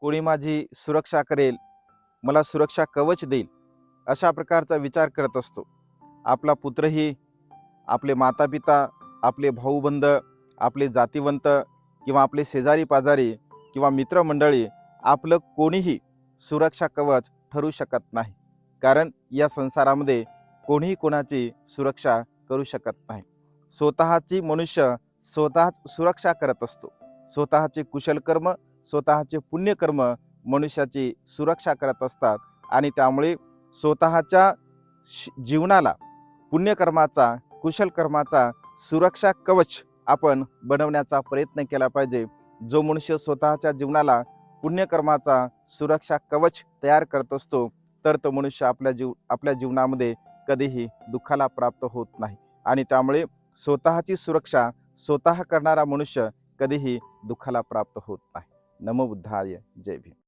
कोणी माझी सुरक्षा करेल, मला सुरक्षा कवच देईल, अशा प्रकारचा विचार करत असतो. आपला पुत्रही, आपले मातापिता, आपले भाऊबंद, आपले जातीवंत किंवा आपले शेजारी पाजारी किंवा मित्रमंडळी आपलं कोणीही सुरक्षा कवच ठरू शकत नाही. कारण या संसारामध्ये कोणीही कोणाची सुरक्षा करू शकत नाही. स्वतःची मनुष्य स्वतःच सुरक्षा करत असतो. स्वतःचे कुशल कर्म, स्वतःचे पुण्यकर्म मनुष्याची सुरक्षा करत असतात आणि त्यामुळे स्वतःच्या जीवनाला पुण्यकर्माचा, कुशल कर्माचा सुरक्षा कवच आपण बनवण्याचा प्रयत्न केला पाहिजे. जो मनुष्य स्वतःच्या जीवनाला पुण्यकर्माचा सुरक्षा कवच तयार करत असतो तर तो मनुष्य आपल्या जीवनामध्ये कधीही दुःखाला प्राप्त होत नाही. आणि त्यामुळे स्वतःची सुरक्षा स्वतः करणारा मनुष्य कधीही दुःखाला प्राप्त होत नाही. नमो बुद्धाय. जय भीम.